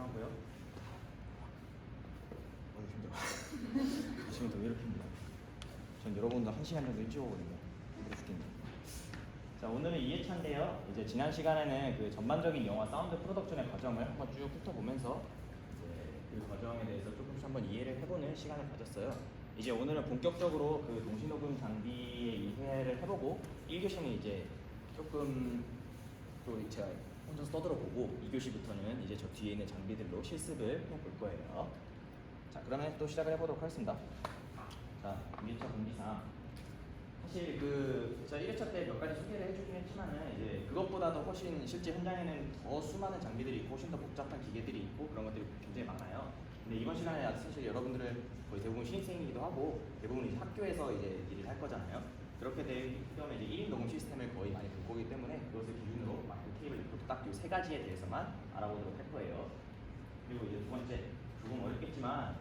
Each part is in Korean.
환영하고요. 힘들어. 지금도 왜 이렇게 힘들어? 전 여러분도 1시간 정도 일찍 오거든요. 힘들어 죽겠네. 자, 오늘은 2회차인데요. 이제 지난 시간에는 그 전반적인 영화 사운드 프로덕션의 과정을 한번 쭉 훑어보면서 그 과정에 대해서 조금씩 한번 이해를 해보는 시간을 가졌어요. 이제 오늘은 본격적으로 그 동시녹음 장비의 이해를 해보고 1교시는 이제 조금 또 제가 혼자서 떠들어보고 2교시부터는 이제 저 뒤에 있는 장비들로 실습을 해볼 거예요. 자, 그러면 또 시작을 해보도록 하겠습니다. 자, 2회차 분기상 사실 제가 1회차 때 몇 가지 소개를 해주긴 했지만은 이제 그것보다도 훨씬 실제 현장에는 더 수많은 장비들이 있고 훨씬 더 복잡한 기계들이 있고 그런 것들이 굉장히 많아요. 근데 이번 시간에 사실 여러분들은 거의 대부분 신입생이기도 하고 대부분 이제 학교에서 이제 일을 할 거잖아요. 그렇게 되기 때문에 이제 1인 녹음 시스템을 거의 많이 볼 거기 때문에 그것을 기준으로 마이크 케이블 리포트 딱 이 세 가지에 대해서만 알아보도록 할 거예요. 그리고 이제 두 번째, 조금 어렵겠지만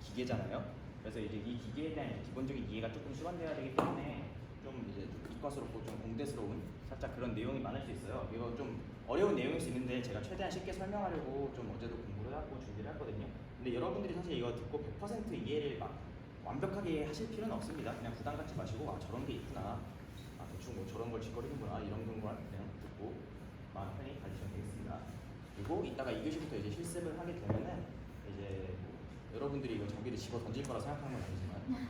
기계잖아요. 그래서 이제 이 기계에 대한 기본적인 이해가 조금 수반되어야 되기 때문에 좀 이제 좀 이과스럽고 좀 공대스러운 살짝 그런 내용이 많을 수 있어요. 이거 좀 어려운 내용일 수 있는데 제가 최대한 쉽게 설명하려고 좀 어제도 공부를 하고 준비를 했거든요. 근데 여러분들이 사실 이거 듣고 100% 이해를 막 완벽하게 하실 필요는 없습니다. 그냥 부담 갖지 마시고 저런 게 있구나, 대충 뭐 저런 걸 짓거리는구나 이런 정도만 그냥 듣고 마음 편히 가지시면 되겠습니다. 그리고 이따가 2교시부터 이제 실습을 하게 되면은 이제 여러분들이 이거 장비를 집어 던질 거라 생각하는 건 아니지만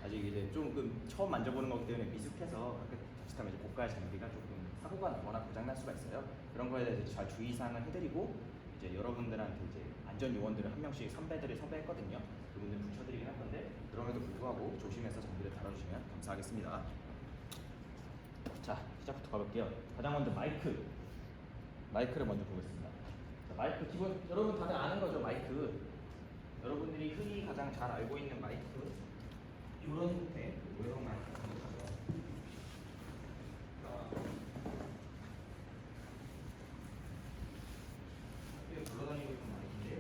아직 이제 조금 처음 만져보는 거기 때문에 미숙해서 자칫하면 이제 고가의 장비가 조금 사고가 나거나 고장 날 수가 있어요. 그런 거에 대해서 잘 주의사항을 해드리고 이제 여러분들한테 이제 안전 요원들을 한 명씩 선배들을 섭외했거든요. 그분들 붙여드리긴 할 건데 그럼에도 불구하고 조심해서 장비를 다뤄주시면 감사하겠습니다. 자, 시작부터 가볼게요. 가장 먼저 마이크를 먼저 보겠습니다. 자, 마이크 기본 여러분 다들 아는 거죠, 마이크. 여러분들이 흔히 가장 잘 알고 있는 마이크 이런 형태 외형 마이크 같은 거죠. 이게 돌아다니고 있는 마이크인데요.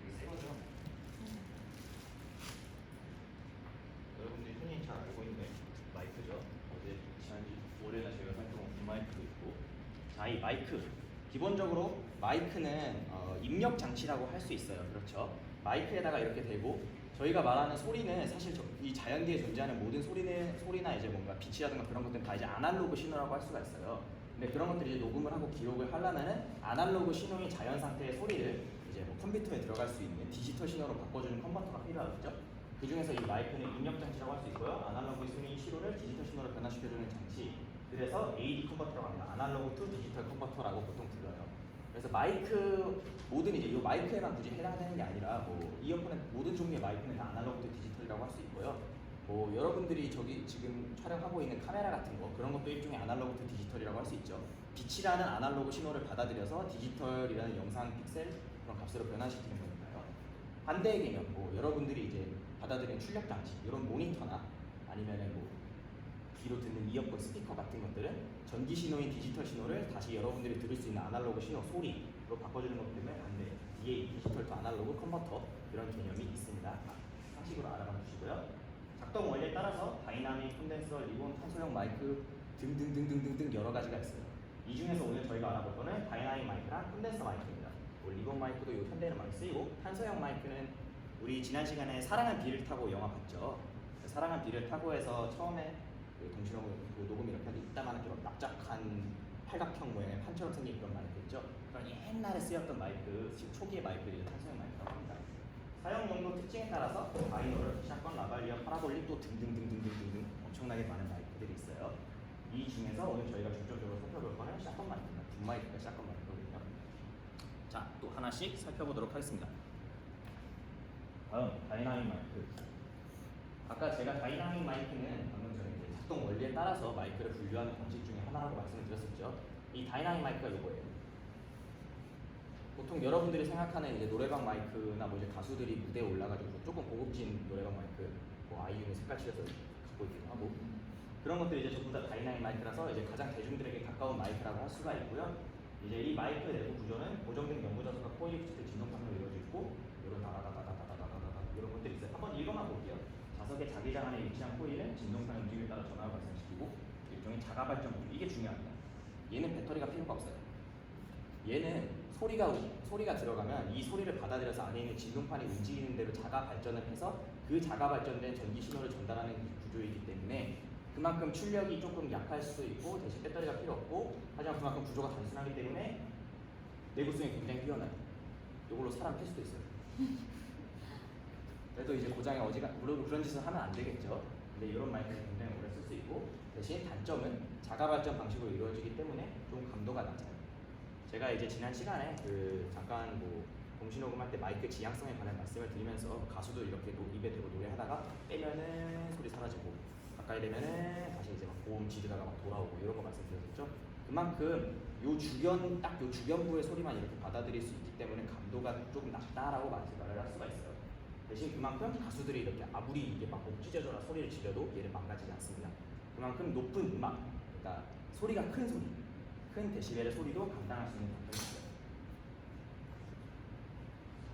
이게 새 거죠. 여러분들이 흔히 잘 알고 있는 마이크죠. 어제 지난주 올해나 제가 사용한 이 마이크도 있고. 자, 이 마이크 기본적으로 마이크는 입력 장치라고 할 수 있어요. 그렇죠? 마이크에다가 이렇게 대고 저희가 말하는 소리는 사실 이 자연계에 존재하는 모든 소리나 이제 뭔가 빛이라든가 그런 것들은 다 이제 아날로그 신호라고 할 수가 있어요. 근데 그런 것들이 이제 녹음을 하고 기록을 하려면은 아날로그 신호인 자연 상태의 소리를 이제 뭐 컴퓨터에 들어갈 수 있는 디지털 신호로 바꿔주는 컨버터가 필요하겠죠. 그 중에서 이 마이크는 입력 장치라고 할 수 있고요. 아날로그 신호를 디지털 신호로 변화시켜주는 장치. 그래서 AD 컨버터라고 합니다. 아날로그 투 디지털 컨버터라고 보통 불러요. 그래서 마이크 모든 이제 이 마이크에만 굳이 해당되는 게 아니라 뭐 이어폰의 모든 종류의 마이크는 다 아날로그 투 디지털이라고 할 수 있고요. 뭐 여러분들이 저기 지금 촬영하고 있는 카메라 같은 거 그런 것도 일종의 아날로그 투 디지털이라고 할 수 있죠. 빛이라는 아날로그 신호를 받아들여서 디지털이라는 영상 픽셀 그런 값으로 변화시키는 거니까요. 반대의 개념, 뭐 여러분들이 이제 받아들이는 출력 장치, 이런 모니터나 아니면은 뭐 귀로 듣는 이어폰 스피커 같은 것들은 전기 신호인 디지털 신호를 다시 여러분들이 들을 수 있는 아날로그 신호 소리로 바꿔주는 것 때문에 반대 이게 디지털 투 아날로그 컨버터 이런 개념이 있습니다. 상식으로 알아봐 주시고요. 작동 원리에 따라서 다이나믹, 콘덴서, 리본, 탄소형 마이크 등등등등등등 여러 가지가 있어요. 이 중에서 오늘 저희가 알아볼 거는 다이나믹 마이크랑 콘덴서 마이크입니다. 뭐 리본 마이크도 요 현대는 많이 쓰이고 탄소형 마이크는 우리 지난 시간에 사랑은 비를 타고 영화 봤죠. 사랑은 비를 타고 해서 처음에 동시녹음 녹음 이렇게 하는데 이따만한 좀 납작한 팔각형 모양의 판처럼 생긴 그런 마이크 있죠. 그런 옛날에 쓰였던 마이크, 지금 초기의 마이크를 탄소형 마이크라고 합니다. 사용 용도 특징에 따라서 바이노럴, 샷건, 라발리어, 파라볼릭 또 등등등등등등 엄청나게 많은 마이크들이 있어요. 이 중에서 오늘 저희가 중점적으로 살펴볼 거는 샷건 마이크입니다. 분 마이크가 샷건 마이크거든요. 자, 또 하나씩 살펴보도록 하겠습니다. 다음 다이나믹 마이크. 아까 제가 다이나믹 마이크는 방금 전에 이제 작동 원리에 따라서 마이크를 분류하는 방식 중에 하나라고 말씀을 드렸었죠. 이 다이나믹 마이크가 이거예요. 보통 여러분들이 생각하는 이제 노래방 마이크나 뭐 이제 가수들이 무대에 올라가지고 조금 고급진 노래방 마이크, 뭐 아이유는 색깔 칠해서 갖고 있기도 하고 그런 것들이 이제 전부 다 다이나믹 마이크라서 이제 가장 대중들에게 가까운 마이크라고 할 수가 있고요. 이제 이 마이크 내부 구조는 고정된 연구 자석과 코일이 붙일 때 진동판으로 이루어져 있고 이런 다다다다다다다다다 이런 것들이 있어요. 한번 읽어만 볼게요. 자석의 자기장 안에 위치한 코일은 진동판 움직임에 따라 전압을 발생시키고 일종의 자가 발전 구조. 이게 중요합니다. 얘는 배터리가 필요가 없어요. 얘는 소리가 들어가면 이 소리를 받아들여서 안에 있는 진동판이 움직이는 대로 자가 발전을 해서 그 자가 발전된 전기 신호를 전달하는 구조이기 때문에 그만큼 출력이 조금 약할 수도 있고 대신 배터리가 필요 없고 하지만 그만큼 구조가 단순하기 때문에 내구성이 굉장히 뛰어나요. 이걸로 사람 팰 수도 있어요. 그래도 이제 고장이 물론 그런 짓을 하면 안 되겠죠. 근데 이런 마이크는 굉장히 오래 쓸 수 있고 대신 단점은 자가 발전 방식으로 이루어지기 때문에 좀 감도가 낮아요. 제가 이제 지난 시간에 잠깐 동시녹음할 때 마이크 지향성에 관한 말씀을 드리면서 가수도 이렇게 입에 대고 노래하다가 빼면은 소리 사라지고 가까이 되면은 다시 이제 막 고음 지르다가 막 돌아오고 이런 거 말씀드렸죠. 그만큼 요 주변부의 소리만 이렇게 받아들일 수 있기 때문에 감도가 조금 낮다라고 말을 할 수가 있어요. 대신 그만큼 가수들이 이렇게 아무리 이게 막 목 찢어져라 소리를 지려도 얘를 망가지지 않습니다. 그만큼 높은 음악, 그러니까 소리가 큰 데시벨의 소리도 감당할 수 있는 장점이 있어요.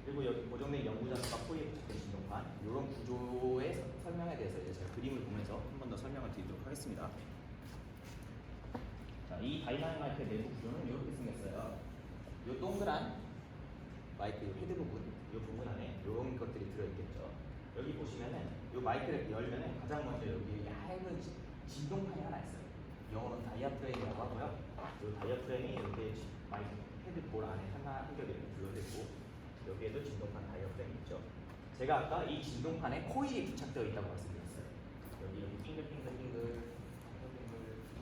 그리고 여기 고정된 연구자석과 코일에 부착된 진동판 이런 구조의 설명에 대해서 이제 제가 그림을 보면서 한 번 더 설명을 드리도록 하겠습니다. 자, 이 다이나믹 마이크의 내부 구조는 이렇게 생겼어요. 이 동그란 마이크 헤드 부분, 이 부분 안에 이런 것들이 들어있겠죠. 여기 보시면은 이 마이크를 열면은 가장 먼저 여기 얇은 진동판이 하나 있어요. 영어로는 다이아프레임이라고 하고요. 이 다이아프레임이 이렇게 마이크 헤드 볼 안에 한 겹이 이렇게 들어있고 여기에도 진동판 다이아프레임이 있죠. 제가 아까 이 진동판에 코일이 부착되어 있다고 말씀드렸어요. 여기 이렇게 빙글빙글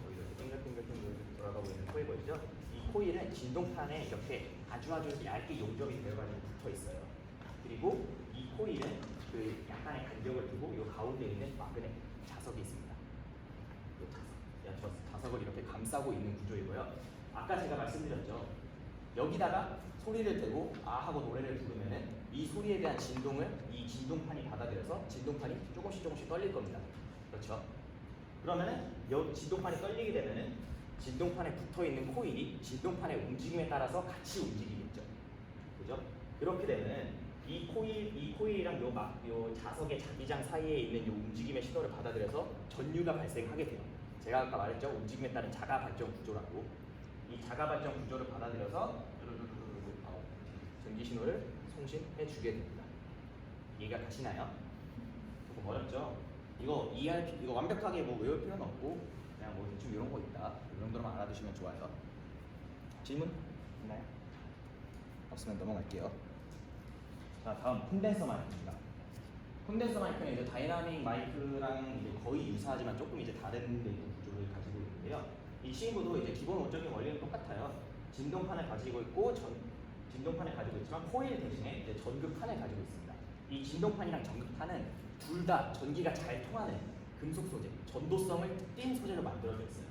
이렇게 빙글빙글 돌아가고 있는 코일 보이죠? 이 코일은 진동판에 이렇게 아주 얇게 용접이 되어가지고 붙어 있어요. 그리고 이 코일은 그 약간의 간격을 두고 이 가운데 있는 마그넷 자석이 있습니다. 자석을 이렇게 감싸고 있는 구조이고요. 아까 제가 말씀드렸죠. 여기다가 소리를 대고 아 하고 노래를 부르면은 이 소리에 대한 진동을 이 진동판이 받아들여서 진동판이 조금씩 떨릴 겁니다. 그렇죠? 그러면은 진동판이 떨리게 되면은 진동판에 붙어 있는 코일이 진동판의 움직임에 따라서 같이 움직이겠죠. 그죠? 그렇게 되면 이 코일이랑 요 자석의 자기장 사이에 있는 요 움직임의 신호를 받아들여서 전류가 발생하게 돼요. 제가 아까 말했죠. 움직임에 따른 자가 발전 구조라고. 이 자가 발전 구조를 받아들여서 전기 신호를 송신해 주게 됩니다. 이해가 가시나요? 조금 어렵죠? 이거 완벽하게 외울 필요는 없고 그냥 대충 이런 거 있다. 이 정도로만 알아두시면 좋아요. 질문 있나요? 없으면 넘어갈게요. 자, 다음 콘덴서 마이크입니다. 콘덴서 마이크는 이제 다이나믹 마이크랑 이제 거의 유사하지만 조금 이제 다른 내부 구조를 가지고 있는데요. 이 친구도 이제 기본 원적인 원리는 똑같아요. 진동판을 가지고 있고 진동판을 가지고 있지만 코일 대신에 이제 전극판을 가지고 있습니다. 이 진동판이랑 전극판은 둘 다 전기가 잘 통하는 금속 소재, 전도성을 띈 소재로 만들어져 있어요.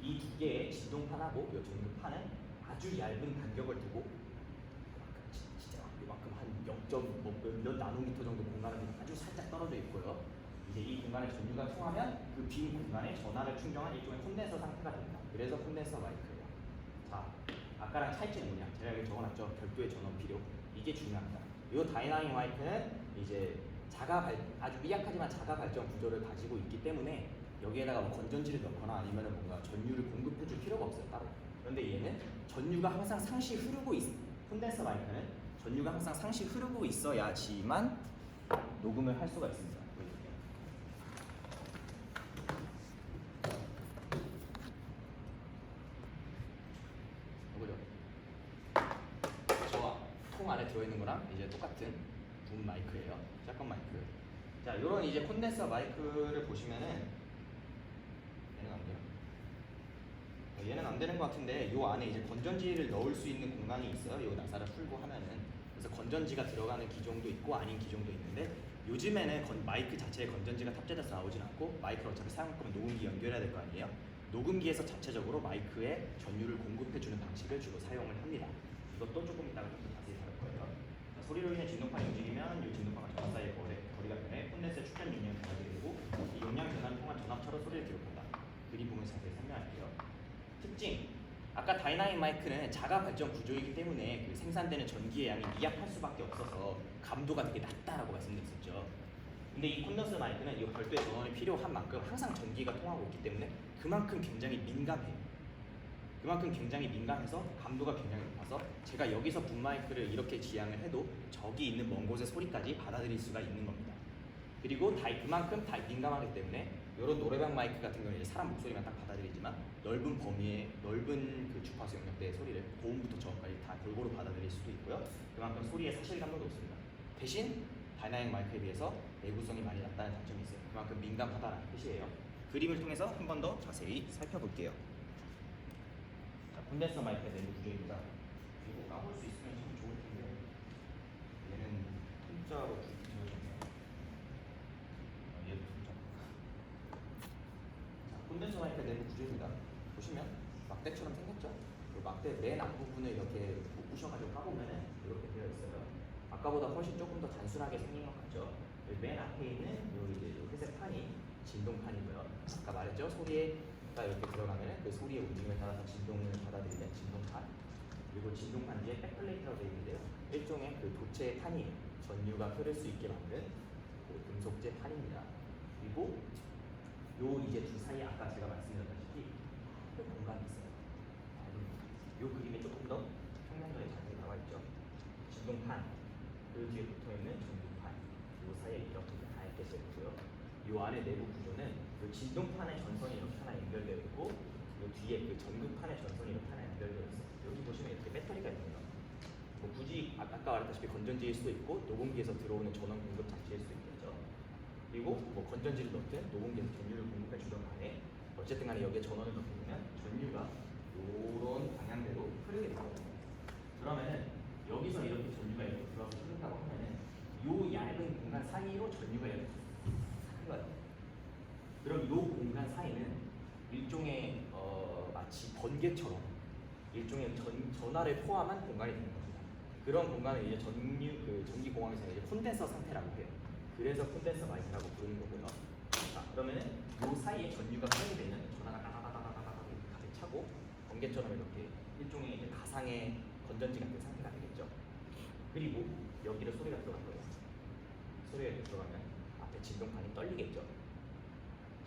이 두 개의 진동판하고 이 전극판은 아주 얇은 간격을 두고 진짜 이만큼 한 0.몇 나노미터 정도 공간을 아주 살짝 떨어져 있고요. 이제 이 공간에 전류가 통하면 그 빈 공간에 전하를 충전한 일종의 콘덴서 상태가 됩니다. 그래서 콘덴서 마이크예요. 자, 아까랑 차이점이 뭐냐? 제가 여기 적어놨죠. 별도의 전원 필요. 이게 중요합니다. 이 다이나믹 마이크는 이제 아주 미약하지만 자가 발전 구조를 가지고 있기 때문에 여기에다가 건전지를 넣거나 아니면 뭔가 전류를 공급해줄 필요가 없어요. 따로. 그런데 얘는 전류가 항상 상시 흐르고 콘덴서 마이크는 전류가 항상 상시 흐르고 있어야지만 녹음을 할 수가 있습니다. 저와 통 안에 들어있는 거랑 이제 똑같은 붐 마이크예요. 샷건 마이크. 자, 요런 이제 콘덴서 마이크를 보시면은 얘는 안 돼요. 얘는 안 되는 것 같은데 요 안에 이제 건전지를 넣을 수 있는 공간이 있어요. 요 나사를 풀고 하면은 그래서 건전지가 들어가는 기종도 있고 아닌 기종도 있는데 요즘에는 마이크 자체에 건전지가 탑재돼서 나오진 않고 마이크를 어차피 사용할 거면 녹음기 연결해야 될 거 아니에요. 녹음기에서 자체적으로 마이크에 전류를 공급해주는 방식을 주로 사용을 합니다. 이것도 조금 이따가 좀 자세히 다룰 거예요. 자, 소리로 인해 진동판이 움직이면 이 진동판과 전원 사이의 거리가 변해 콘덴서의 축전 용량이 변하게 되고 이 용량 변화를 통한 전압차로 소리를 기록한다. 그림 보면서 자세히 설명할게요. 특징, 아까 다이나믹 마이크는 자가 발전 구조이기 때문에 그 생산되는 전기의 양이 미약할 수밖에 없어서 감도가 되게 낮다라고 말씀드렸었죠. 근데 이 콘덴서 마이크는 이 별도의 전원이 필요한 만큼 항상 전기가 통하고 있기 때문에 그만큼 굉장히 민감해요. 그만큼 굉장히 민감해서 감도가 굉장히 높아서 제가 여기서 붐 마이크를 이렇게 지향을 해도 저기 있는 먼 곳의 소리까지 받아들일 수가 있는 겁니다. 그리고 그만큼 민감하기 때문에 이런 노래방 마이크 같은 경우는 이제 사람 목소리만 딱 받아들이지만 넓은 범위의 넓은 그 주파수 영역대의 소리를 고음부터 저음까지 다 골고루 받아들일 수도 있고요. 그만큼 소리의 사실감도 높습니다. 대신 다이나믹 마이크에 비해서 내구성이 많이 낮다는 단점이 있어요. 그만큼 민감하다는 뜻이에요. 그림을 통해서 한 번 더 자세히 살펴볼게요. 자, 콘덴서 마이크의 내부 구조입니다. 이거 까볼 수 있으면 참 좋을 텐데 얘는 통짜로 되어졌네요. 얘도 통짜. 자, 콘덴서 마이크의 내부 구조입니다. 보시면 막대처럼 생겼죠? 그 막대 맨 앞부분을 이렇게 부셔가지고 까보면은 이렇게 되어 있어요. 아까보다 훨씬 조금 더 단순하게 생긴 것 같죠? 맨 앞에 있는 요 이제 요 회색 판이 진동판이고요. 아까 말했죠? 소리에가 이렇게 들어가면은 그 소리의 움직임에 따라서 진동을 받아들이는 진동판. 그리고 진동판 뒤에 백플레이트라고 되어 있는데요. 일종의 그 도체의 판이 전류가 흐를 수 있게 만든 그 금속재 판입니다. 그리고 요 이제 둘 사이에 아까 제가 말씀드렸다시피 큰 공간이 있어요. 요 그림에 조금 더 평면도에 자세히 나와 있죠. 진동판, 그 뒤에 붙어 있는 전류판, 요 사이에 이렇게 하얗게 되어 있고요. 요 안에 내부 구조는 요 진동판의 전선이 이렇게 하나 연결되어 있고, 요 뒤에 그 전극판의 전선이 이렇게 하나 연결되어 있어요. 여기 보시면 이렇게 배터리가 있습니다. 뭐 굳이 아까 말했다시피 건전지일 수도 있고, 녹음기에서 들어오는 전원 공급 장치일 수도 있겠죠. 그리고 뭐 건전지를 넣든 녹음기에서 전류를 공급해 주던 간에 어쨌든 간에 여기에 전원을 넣게 되면 전류가 요런 방향대로 흐르게 되거든요. 그러면은 여기서 이렇게 전류가 이렇게 들어와서 흐른다고 하면은 요 얇은 공간 사이로 전류가 이렇게 흘러요. 그럼 요 공간 사이는 일종의 마치 번개처럼 일종의 전하를 포함한 공간이 되는 겁니다. 그런 공간을 이제 전기 공학에서 이제 콘덴서 상태라고 해요. 그래서 콘덴서 마이크라고 부르는 거고요. 자, 그러면은 요 사이에 전류가 흐르게 되면 전하가 따다다다다다다 가득 차고 번개처럼 이렇게 일종의 이제 가상의 건전지 같은 상태가 되겠죠. 그리고 여기를 소리가 들어갈 거예요. 소리가 이렇게 들어가면 앞에 진동판이 떨리겠죠.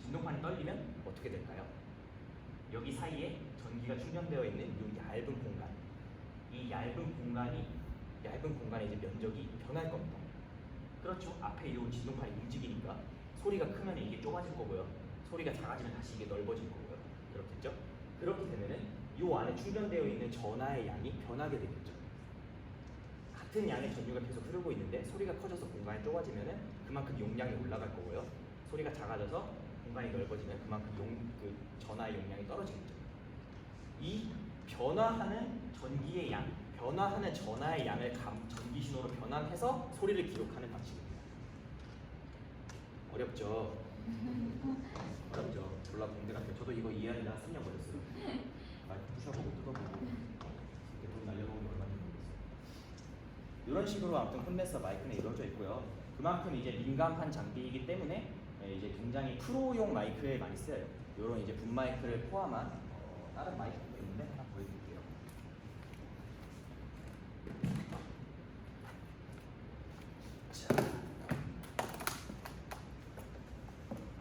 진동판이 떨리면 어떻게 될까요? 여기 사이에 전기가 충전되어 있는 이 얇은 공간, 이 얇은 공간의 이제 면적이 변할 겁니다. 그렇죠. 앞에 이 진동판이 움직이니까 소리가 크면 이게 좁아질 거고요. 소리가 작아지면 다시 이게 넓어질 거고요. 그렇겠죠? 그렇게 되면은 이 안에 충전되어 있는 전하의 양이 변하게 되겠죠. 같은 양의 전류가 계속 흐르고 있는데 소리가 커져서 공간이 좁아지면은 그만큼 용량이 올라갈 거고요. 소리가 작아져서 공간이 넓어지면 그만큼 그 전하의 용량이 떨어지겠죠. 이 변화하는 전기의 양, 변화하는 전하의 양을 전기 신호로 변환해서 소리를 기록하는 방식입니다. 어렵죠? 어렵죠? 졸라 공대 같아요. 저도 이거 이해하느라 3년 걸렸어요. 마이크 부셔보고 뜯어보고 이렇게 돈 날려먹은 게 얼마인지 모르겠어요. 이런 식으로 아무튼 콘덴서 마이크는 이루어져 있고요. 그만큼 이제 민감한 장비이기 때문에 이제 굉장히 프로용 마이크에 많이 쓰여요. 이런 이제 붐 마이크를 포함한 다른 마이크도 있는데 하나 보여드릴게요. 자,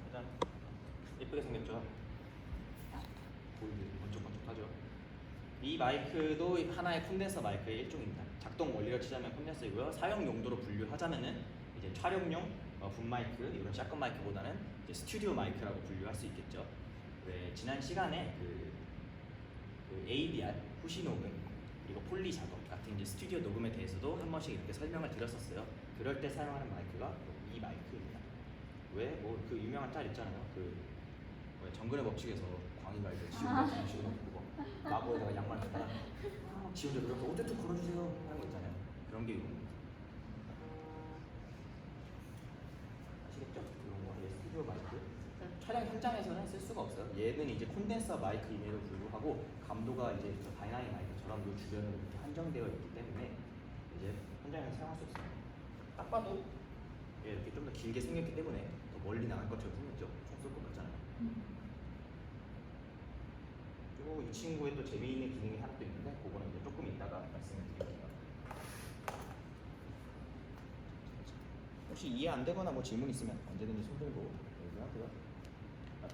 일단 예쁘게 생겼죠. 보이게 번쩍번쩍하죠. 이 마이크도 하나의 콘덴서 마이크의 일종입니다. 작동 원리를 치자면 콘덴서이고요. 사용 용도로 분류하자면은 이제 촬영용 붐 마이크, 이런 샷건 마이크보다는 이제 스튜디오 마이크라고 분류할 수 있겠죠. 왜 지난 시간에 그 ADR, 후시 녹음, 그리고 폴리 작업 같은 이제 스튜디오 녹음에 대해서도 한 번씩 이렇게 설명을 드렸었어요. 그럴 때 사용하는 마이크가 이 마이크입니다. 왜? 뭐 그 유명한 짤 있잖아요. 그 정글의 법칙에서 광희가 이제 지 혼자 정식으로 놓고 마구에다가 양말 갖다가 지 혼자 노력해서 옷 좀 걸어주세요 하는 거 있잖아요. 그런 게 이겁니다. 아시겠죠? 이런 거 스튜디오 마이크. 촬영 현장에서는 쓸 수가 없어요. 얘는 이제 콘덴서 마이크임에도 불구하고 감도가 이제 다이나믹 마이크처럼 이 주변으로 이렇게 한정되어 있기 때문에 이제 현장에서 사용할 수 없어요. 딱 봐도 이렇게 좀 더 길게 생겼기 때문에 더 멀리 나갈 것처럼 생겼죠. 총 쏠 것 같잖아요. 그리고 이 친구의 또 재미있는 기능이 하나 또 있는데 그거는 이제 조금 이따가 말씀을 드릴게요. 혹시 이해 안 되거나 뭐 질문 있으면 언제든지 손 들고 얘기하고요.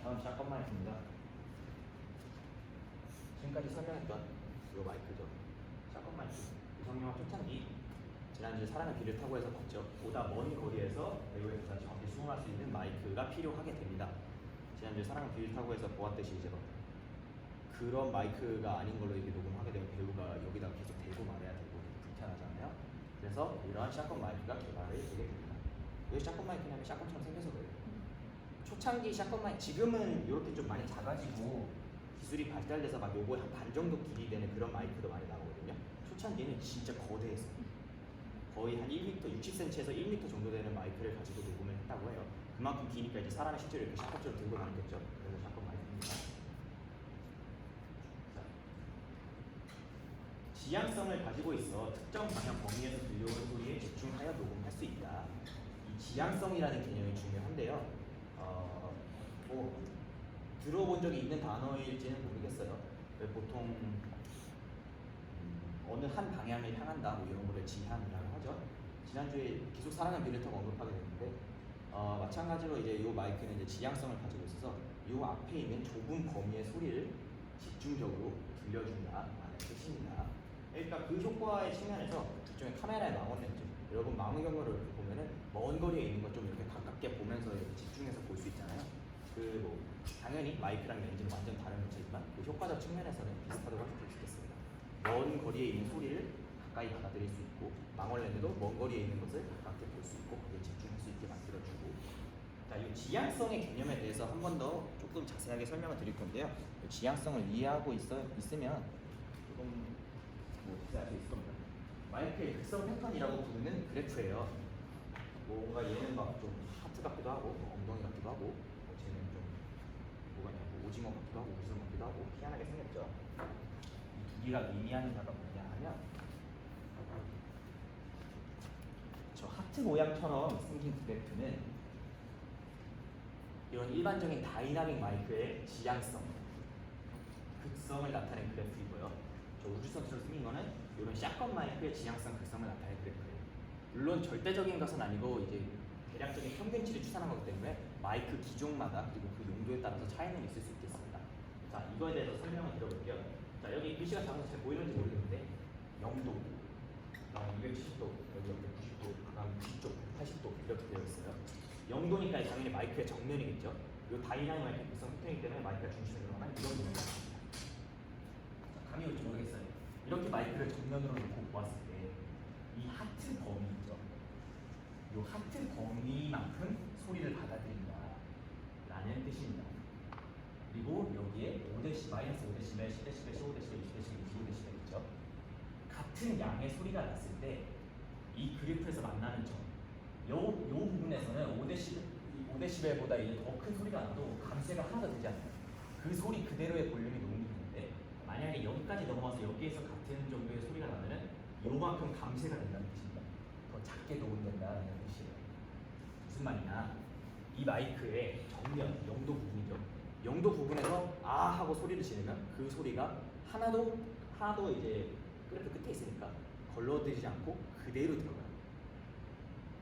다음 샷건 마이크입니다. 지금까지 설명했던 이 마이크죠. 샷건 마이크. 유성룡화 초창기. 지난주에 사람의 비를 타고 해서 봤죠. 보다 먼 거리에서 배우에서 정확히 수긍할 수 있는 마이크가 필요하게 됩니다. 지난주에 사람의 비를 타고 해서 보았듯이 이제 막 그런 마이크가 아닌 걸로 이렇게 녹음하게 되면 배우가 여기다 계속 대고 말해야 되고 불편하잖아요. 그래서 이러한 샷건 마이크가 개발이 되게 됩니다. 왜 샷건 마이크냐면 샷건처럼 생겨서 그래요. 초창기 샷건 마이크 지금은 이렇게 좀 많이 작아지고 기술이 발달돼서 막 요거 한 반 정도 길이 되는 그런 마이크도 많이 나오거든요. 초창기에는 진짜 거대했어요. 거의 한 1m, 60cm에서 1m 정도 되는 마이크를 가지고 녹음을 했다고 해요. 그만큼 기니까 이제 사람이 실제로 이렇게 샷건처럼 들고 다녔겠죠. 그래서 샷건 마이크입니다. 자, 지향성을 가지고 있어 특정 방향 범위에서 들려오는 소리에 집중하여 녹음할 수 있다. 이 지향성이라는 개념이 중요한데요. 뭐 들어본 적이 있는 단어일지는 모르겠어요. 보통 어느 한 방향을 향한다 뭐 이런 거를 지향이라고 하죠. 지난주에 계속 사랑의 비를 타고 언급하게 됐는데 마찬가지로 이제 이 마이크는 이제 지향성을 가지고 있어서 이 앞에 있는 좁은 범위의 소리를 집중적으로 들려준다라는 뜻입니다. 그러니까 그 효과의 측면에서 일종의 카메라의 망원 렌즈. 여러분 망원경으로 이렇게 보면은 먼 거리에 있는 것 좀 이렇게 가깝게 보면서 이렇게 집중해서 볼 수 있잖아요. 그 뭐 당연히 마이크랑 렌즈는 완전 다른 문제지만 그 효과적 측면에서는 비슷하다고 할 수 있겠습니다. 먼 거리에 있는 소리를 가까이 받아들일 수 있고 망원 렌즈도 먼 거리에 있는 것을 가깝게 볼 수 있고 그게 집중할 수 있게 만들어주고. 자, 이 지향성의 개념에 대해서 한 번 더 조금 자세하게 설명을 드릴 건데요. 이 지향성을 이해하고 있으면 조금 뭐 알 수 있을 겁니다. 마이크의 극성 패턴이라고 부르는 그래프예요. 뭔가 얘는 막 좀 하트 같기도 하고 뭐 엉덩이 같기도 하고 뭐 쟤는 좀 뭐가 냐고 오징어 같기도 하고 무슨 같기도 하고 희한하게 생겼죠. 이 두 개가 의미하는 바가 뭐냐 하면 저 하트 모양처럼 생긴 그래프는 이런 일반적인 다이나믹 마이크의 지향성, 극성을 나타낸 그래프이고요. 저 우주선처럼 생긴 거는 이런 샷건 마이크의 지향성, 극성을 나타낸 그래프예요. 물론 절대적인 것은 아니고 이제 대략적인 평균치를 추산한 거기 때문에 마이크 기종마다 그리고 그 용도에 따라서 차이는 있을 수 있겠습니다. 자, 이거에 대해서 설명을 드려볼게요. 자, 여기 글씨가 작아서 잘 보이는지 모르겠는데 0도, 270도, 여기 90도, 그다음 90도, 80도 이렇게 되어 있어요. 0도니까 당연히 마이크의 정면이겠죠. 이 다이나믹 마이크 극성 패턴이기 때문에 마이크가 중심에 들어가면 이런 부분이 있습니다. 감이 올지 모르겠어요. 이렇게 마이크를 정면으로 놓고 보았을 때 이 하트 범위 있죠. 이 하트 범위만큼 소리를 받아들인다 라는 뜻입니다. 그리고 여기에 5데시, 마이너스 5데시벨, 10데시벨, 15데시벨, 20데시벨, 25데시벨 있죠. 같은 양의 소리가 났을 때 이 그래프에서 만나는 점, 요 부분에서는 5데시벨보다 더 큰 소리가 나도 감쇄가 하나도 되지 않아요. 그 소리 그대로의 볼륨이 녹음이 되는데 만약에 여기까지 넘어와서 여기에서 같은 정도의 소리가 나면은 요만큼 감쇄가 된다는 뜻입니다. 더 작게 녹음된다는 뜻이에요. 무슨 말이냐? 이 마이크의 정면, 영도 부분이죠. 영도 부분에서 아 하고 소리를 지르면 그 소리가 하나도 이제 그래프 끝에 있으니까 걸러들이지 않고 그대로 들어가요.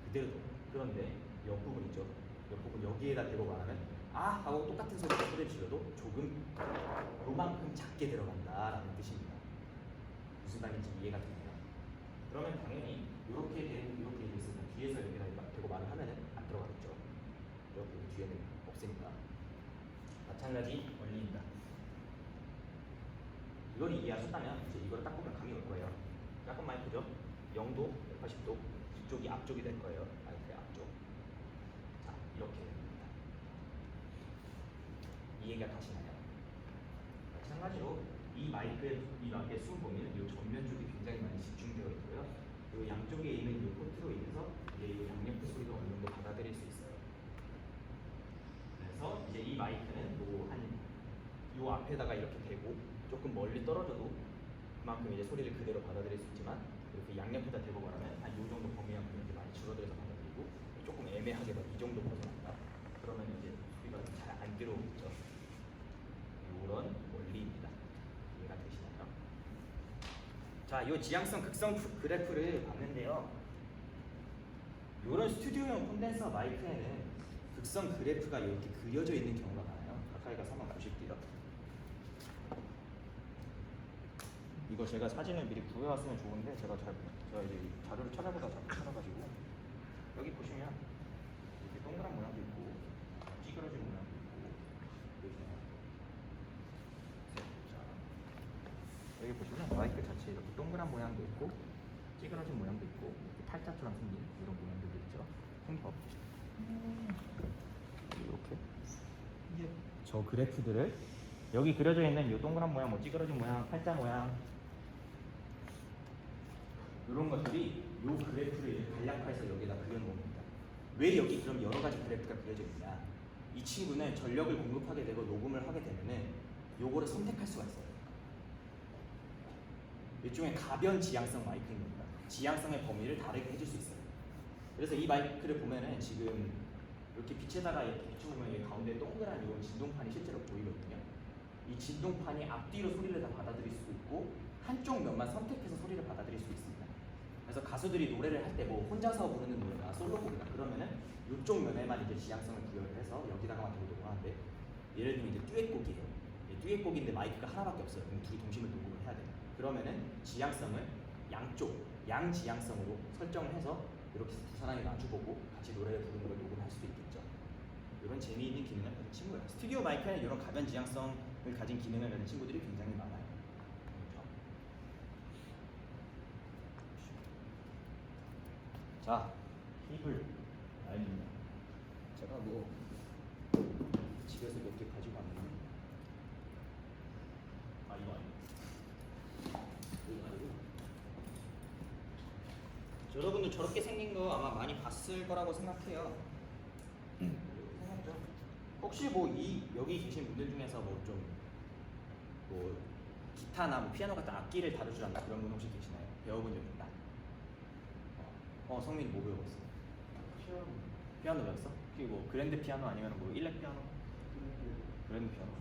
그대로 들어가요. 그런데 옆부분 있죠. 옆부분 여기에다 대고 말하면 아 하고 똑같은 소리를 질러도 조금 요만큼 작게 들어간다라는 뜻입니다. 무슨 말인지 이해가 됩니다. 그러면 당연히 이렇게 돼 있으면 뒤에서 여기다 대고 말을 하면은 안 들어가겠죠. 여기 뒤에는 없으니까. 마찬가지 원리입니다. 이걸 이해하셨다면 이제 이걸 딱 보면 감이 올 거예요. 샷건 마이크죠. 0도, 180도 이쪽이 앞쪽이 될 거예요. 마이크의 앞쪽. 자, 이렇게 됩니다. 이해가 가시나요? 마찬가지로 이 마이크의 숨 범위는 이 전면 쪽이 굉장히 많이 집중되어 있고요. 이 양쪽에 있는 이 포트로 인해서 이제 이 양옆 소리도 어느 정도 받아들일 수 있어요. 그래서 이제 이 마이크는 요 앞에다가 이렇게 대고 조금 멀리 떨어져도 그만큼 이제 소리를 그대로 받아들일 수 있지만 이렇게 양옆에다 대고 말하면 한 요 정도 범위만큼 이렇게 많이 줄어들어서 받아들이고 조금 애매하게 막 이 정도 벗어난다. 그러면 이제 소리가 잘 안 들어오겠죠. 이런 원리입니다. 이해가 되시나요? 자, 이 지향성 극성 그래프를 봤는데요. 이런 스튜디오용 콘덴서 마이크에는 극성 그래프가 이렇게 그려져 있는 경우가 많아요. 가까이 가서 한번 보실게요. 이거 제가 사진을 미리 구해왔으면 좋은데 제가 이제 이 자료를 찾아보다 자꾸 찾아가지고 여기 보시면 이렇게 동그란 모양도 있고 찌그러진 모양도 있고 보이시나요? 자, 여기 보시면 마이크 자체에 이렇게 동그란 모양도 있고 찌그러진 모양도 있고 이렇게 팔자처럼 생긴 이런 모양들도 있죠. 생겨. 이렇게 저 그래프들을 여기 그려져 있는 이 동그란 모양, 뭐 찌그러진 모양, 팔자 모양 이런 것들이 이 그래프를 이제 간략화해서 여기다 그려놓은 겁니다. 왜 여기 그럼 여러 가지 그래프가 그려져 있냐? 이 친구는 전력을 공급하게 되고 녹음을 하게 되면은 요거를 선택할 수가 있어요. 일종의 가변 지향성 마이크인 겁니다. 지향성의 범위를 다르게 해줄 수 있어요. 그래서 이 마이크를 보면은 지금 이렇게 빛에다가 이렇게 비춰보면 여기 가운데 동그란 이 진동판이 실제로 보이거든요. 이 진동판이 앞뒤로 소리를 다 받아들일 수 있고 한쪽 면만 선택해서 소리를 받아들일 수 있습니다. 그래서 가수들이 노래를 할 때 뭐 혼자서 부르는 노래나 솔로곡이나 그러면은 이쪽 면에만 이제 지향성을 부여를 해서 여기다가만 들고 하는데 예를 들면 이제 듀엣곡이에요. 듀엣곡인데 마이크가 하나밖에 없어요. 그럼 둘이 동심을 녹음을 해야 돼요. 그러면은 지향성을 양쪽 양지향성으로 설정을 해서 이렇게 두 사람이 마주보고 같이 노래를 부르는 걸 녹음할 수도 있겠죠. 이런 재미있는 기능을 가진 친구예요. 스튜디오 마이크에는 이런 가변 지향성을 가진 기능을 가진 친구들이 굉장히 많아요. 그렇죠? 자, 케이블 라인입니다. 제가 뭐 집에서 몇 개 가지고 왔는데 이거 아니에요. 이거 아니고 여러분들 저렇게 생긴 거 아마 많이 봤을 거라고 생각해요. 생각죠? 혹시 뭐 여기 계신 분들 중에서 뭐 좀 뭐 기타나 뭐 피아노 같은 악기를 다룰 줄 안다 그런 분 혹시 계시나요? 배워본 적 있다? 성민이 뭐 배웠어? 피아노 배웠어? 혹시 뭐 그랜드 피아노 아니면 뭐 일렉 피아노? 그랜드 피아노.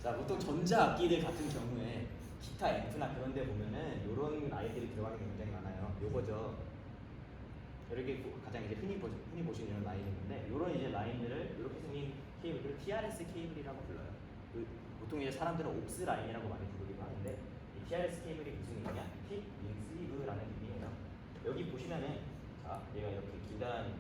자, 보통 전자 악기들 같은 경우에 기타 앰프나 그런 데 보면은 이런 라인들이 들어가는 게 굉장히 많아요. 요거죠. 이렇게 가장 이제 흔히 보시는 이런 라인이 있는데 이런 이제 라인들을 이렇게 생긴 케이블을 TRS 케이블이라고 불러요. 보통 이제 사람들은 옵스 라인이라고 많이 부르기도 하는데 이 TRS 케이블이 무슨 의미냐? 팁, 링, 슬리브라는 의미예요. 여기 보시면은 자, 얘가 이렇게 기단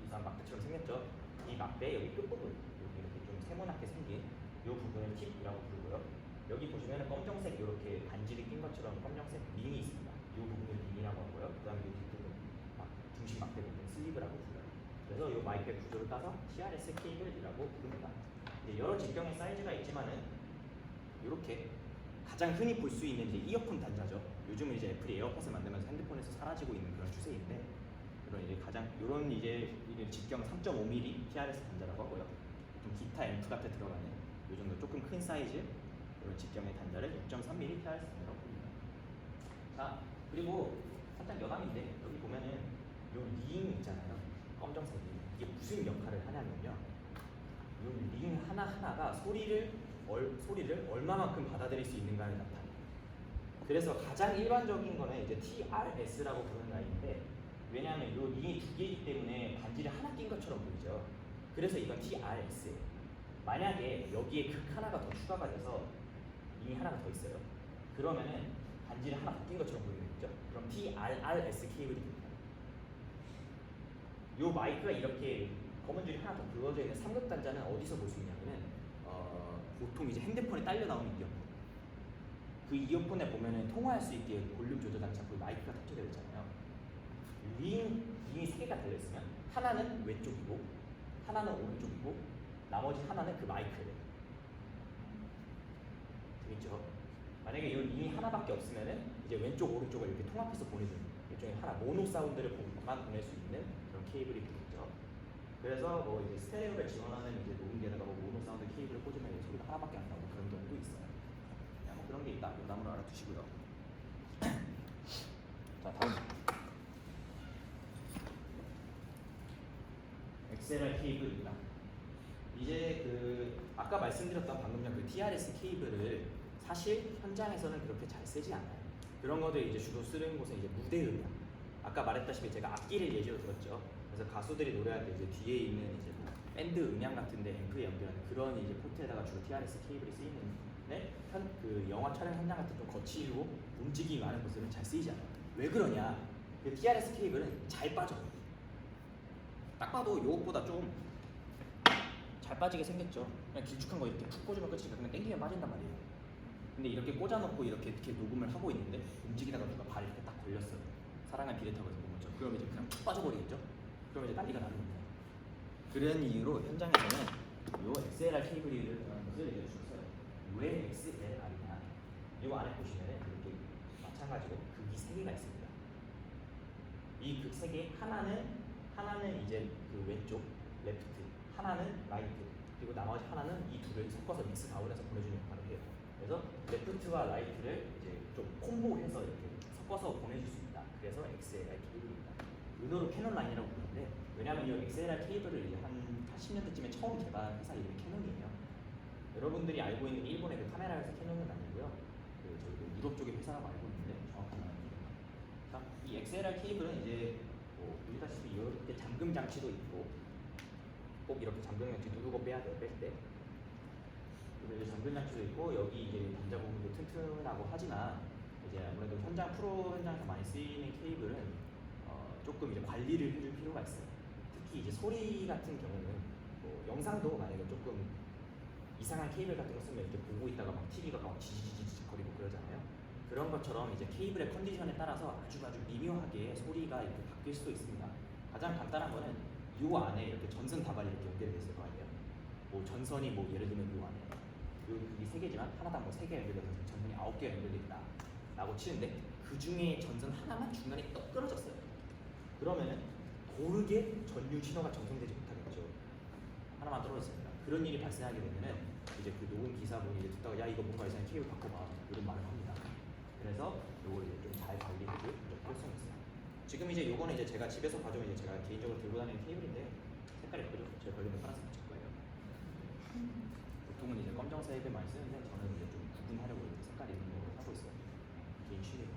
이상 막대처럼 생겼죠. 이 막대 여기 끝부분 이렇게 좀 세모나게 생긴 이 부분을 팁이라고 부르고요. 여기 보시면은 검정색 이렇게 반지를 낀 것처럼 검정색 링이 있습니다. 이 부분을 링이라고 하고요. 그다음에 이 뒷부분 중심 막대 부분 슬리브라고 불러요. 그래서 이 마이크의 구조를 따서 TRS 케이블이라고 부릅니다. 여러 직경의 사이즈가 있지만은 이렇게 가장 흔히 볼 수 있는 이제 이어폰 단자죠. 요즘은 이제 애플이 에어팟을 만들면서 핸드폰에서 사라지고 있는 그런 추세인데 그런 이제 가장 이런 이제 직경 3.5mm TRS 단자라고 하고요. 보통 기타 앰프가 들어가는 이 정도 조금 큰 사이즈 이런 직경의 단자를 6.3mm TRS 단자라고 부릅니다. 자, 그리고 살짝 여담인데 여기 보면은 요 링 있잖아요. 검정색 링. 이게 무슨 역할을 하냐면요. 요 링 하나하나가 소리를 얼마만큼 받아들일 수 있는가를 나타내요. 그래서 가장 일반적인 거는 이제 TRS라고 부르는 라인인데 왜냐하면 요 링이 두 개이기 때문에 반지를 하나 낀 것처럼 보이죠. 그래서 이건 TRS예요. 만약에 여기에 극 하나가 더 추가가 돼서 링이 하나가 더 있어요. 그러면은 반지를 하나 더 낀 것처럼 보이는 거죠. 그럼 TRRS 케이블이 됩니다. 요 마이크가 이렇게 검은 줄이 하나 더 그어져 있는 삼각 단자는 어디서 볼 수 있냐면은 보통 이제 핸드폰에 딸려 나오는 이어폰. 그 이어폰에 보면은 통화할 수 있게 볼륨 조절 장치 앞에 마이크가 탑재되어 있잖아요. 링이 세 개가 달려 있으면 하나는 왼쪽이고 하나는 오른쪽이고 나머지 하나는 그 마이크예요. 재밌죠? 만약에 이 링이 하나밖에 없으면은 이제 왼쪽 오른쪽을 이렇게 통합해서 보내주는 일종의 하나 모노 사운드를 보낼 수 있는 그런 케이블이 되겠죠. 그래서 뭐 이제 스테레오를 지원하는 이제 녹음기에다가 뭐 모노 사운드 케이블을 꽂으면 소리가 하나밖에 안 나오고 그런 경우도 있어요. 그냥 뭐 그런 게 있다. 요담으로 알아두시고요. 자, 다음. XLR 케이블입니다. 이제 그 아까 말씀드렸던 방금 전 그 TRS 케이블을 사실 현장에서는 그렇게 잘 쓰지 않아요. 그런 것들 이제 주로 쓰는 곳은 이제 무대 음향. 아까 말했다시피 제가 악기를 예시로 들었죠. 그래서 가수들이 노래할 때 이제 뒤에 있는 이제 뭐 밴드 음향 같은데 앰프에 연결하는 그런 이제 포트에다가 주로 TRS 케이블이 쓰이는 그 영화 촬영 현장 같은 좀 거칠고 움직임이 많은 곳들은 잘 쓰이지 않아요. 왜 그러냐? 그 TRS 케이블은 잘 빠져. 딱 봐도 이것보다 좀 잘 빠지게 생겼죠. 그냥 길쭉한 거 이렇게 푹 꽂으면 끝이니까 그냥 당기면 빠진단 말이에요. 근데 이렇게 꽂아놓고 이렇게 녹음을 하고 있는데 움직이다가 누가 발이 이렇게 딱 걸렸어요. 사랑의 비례타고 본 거죠. 그럼 이제 그냥 푹 빠져버리겠죠. 그럼 이제 난리가 나는 겁니다. 그런 이유로 현장에서는 요 XLR 케이블이라는 것을 이제 주셨어요. 왜 XLR이냐? 이거 안에 보시면은 이렇게 마찬가지로 극이 3개가 있습니다. 이 극 3개 하나는 이제 그 왼쪽 레프트, 하나는 라이트, 그리고 나머지 하나는 이 둘을 섞어서 믹스 다운해서 보내주는 역할을 해요. 그래서 레프트와 라이트를 이제 좀 콤보해서 이렇게 섞어서 보내줄 수 있다. 그래서 XLR 케이블입니다. 은어로 캐논 라인이라고 부르는데, 왜냐하면 이 XLR 케이블을 이제 한 80년대쯤에 처음 개발한 회사 이름이 캐논이에요. 여러분들이 알고 있는 일본의 그 카메라 회사 캐논은 아니고요. 그 저희 그 유럽 쪽의 회사라고 알고 있는데 정확한 나라는 모르겠어요. 이 XLR 케이블은 이제 뭐 보시다시피 이렇게 잠금 장치도 있고, 꼭 이렇게 잠금 장치 누르고 빼야 돼요. 뺄 때. 그리고 이제 잠금 장치도 있고, 여기 이제 단자 부분도 튼튼하고 하지만 이제 아무래도 프로 현장에서 많이 쓰이는 케이블은 조금 이제 관리를 해줄 필요가 있어요. 특히 이제 소리 같은 경우는 뭐 영상도 만약에 조금 이상한 케이블 같은 거 쓰면 이렇게 보고 있다가 막 TV가 막 지지지지 거리고 그러잖아요. 그런 것처럼 이제 케이블의 컨디션에 따라서 아주 미묘하게 소리가 이렇게 바뀔 수도 있습니다. 가장 간단한 거는 요 안에 이렇게 전선 다발이 이렇게 연결되어 있을 거 아니에요. 뭐 전선이 뭐 예를 들면 요 안에 여기 3개지만 하나당 뭐 3개 연결돼서 전선이 9개 연결돼 있다 라고 치는데, 그 중에 전선 하나만 중간에 떡 끊어졌어요. 그러면은 고르게 전류 신호가 전송되지 못하겠죠. 하나만 떨어졌습니다. 그런 일이 발생하게 되면은 이제 그 녹음 기사분이 이제 듣다가 야 이거 뭔가 이상해 케이블 바꿔봐 이런 말을 합니다. 그래서 요걸 이제 좀 잘 관리해줄 필요성이 있어요. 지금 이제 요거는 이제 제가 집에서 가져온 이제 제가 개인적으로 들고 다니는 케이블인데 색깔이 예쁘죠? 제 걸리면 파란색 붙일 거예요. 보통은 이제 검정색을 많이 쓰는데 저는 이제 좀 구분하려고 이렇게 색깔 있는 걸로 하고 있어요. 개인 취미로.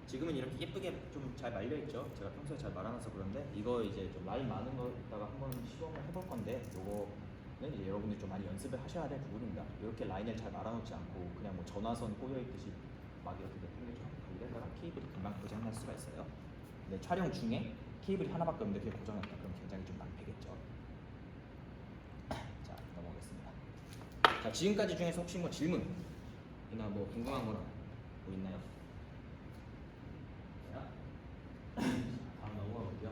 지금은 이렇게 예쁘게 좀 잘 말려 있죠. 제가 평소에 잘 말아놔서 그런데 이거 이제 좀 라인 많은 거다가 한번 시범을 해볼 건데, 요거는 이제 여러분들이 좀 많이 연습을 하셔야 될 부분입니다. 이렇게 라인을 잘 말아놓지 않고 그냥 뭐 전화선 꼬여 있듯이 막 이렇게 내팽개처럼 관리하다가 케이블이 금방 고장날 수가 있어요. 근데 촬영 중에 케이블이 하나밖에 없는데 그게 고장났다 그럼 굉장히 좀 낭패겠죠. 자, 넘어가겠습니다. 자, 지금까지 중에서 혹시 뭐 질문이나 뭐 궁금한 거나 뭐 있나요? 다음 넘어가 볼게요.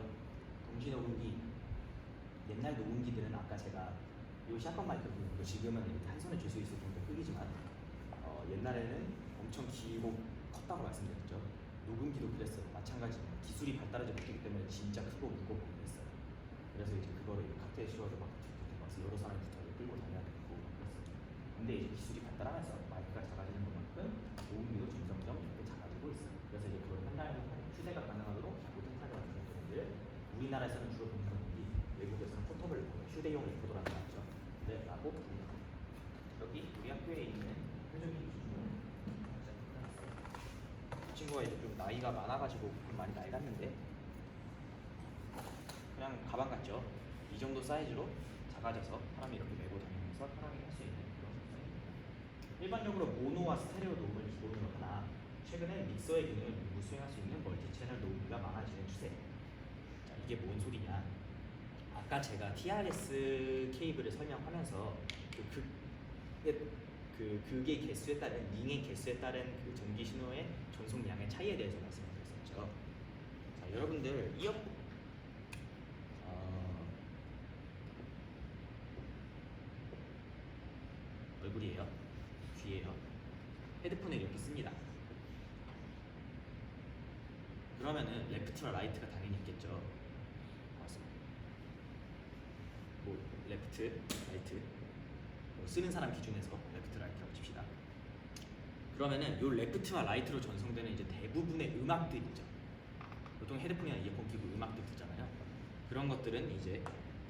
동시 녹음기. 옛날 녹음기들은 아까 제가 이 샷건 마이크로폰이고 지금은 이렇게 한 손에 쥘 수 있을 정도 크기지만 옛날에는 엄청 길고 컸다고 말씀드렸죠. 녹음기도 그랬어요. 마찬가지입니다. 기술이 발달하지 못했기 때문에 진짜 크고 무겁고 그랬어요. 그래서 이제 그거를 카트에 씌워서 막 여러 사람이 붙어서 끌고 다녀야 되고 그랬어요. 근데 이제 기술이 발달하면서 마이크가 작아지는 것만큼 녹음기도 점점점 이렇게 작아지고 있어요. 그래서 이제 그걸 현장에서 휴대가 가능하도록 모든 타겟 같은 것들을 우리나라에서는 주로 보는 녹음기, 외국에서는 포터블 휴대용 레코더라는 거 있죠. 네, 라고 부릅니다. 여기 우리 학교에 있는 표적인 기준은 이 친구가 이제 좀 나이가 많아가지고 좀 많이 낡았는데 그냥 가방 같죠. 이 정도 사이즈로 작아져서 사람이 이렇게 메고 다니면서 편하게 할 수 있는 그런 색상입니다. 일반적으로 모노와 스테레오 녹음을 기본으로 하나, 최근엔 믹서의 기능을 모두 수행할 수 있는 멀티채널 녹음기가 많아지는 추세. 자, 이게 뭔 소리냐? 아까 제가 TRS 케이블을 설명하면서 극의 개수에 따른 링의 개수에 따른 그 전기 신호의 전송량의 차이에 대해서 말씀드렸었죠. 자, 여러분들 얼굴이에요, 귀에요. 헤드폰을 이렇게 씁니다. 그러면은 레프트와 라이트가 당연히 있겠죠. 맞습니다. 뭐 레프트, 라이트 뭐 쓰는 사람 기준에서 레프트, 라이트라고 칩시다. 그러면은 요 레프트와 라이트로 전송되는 이제 대부분의 음악들이죠. 보통 헤드폰이나 이어폰 끼고 음악들 듣잖아요. 그런 것들은 이제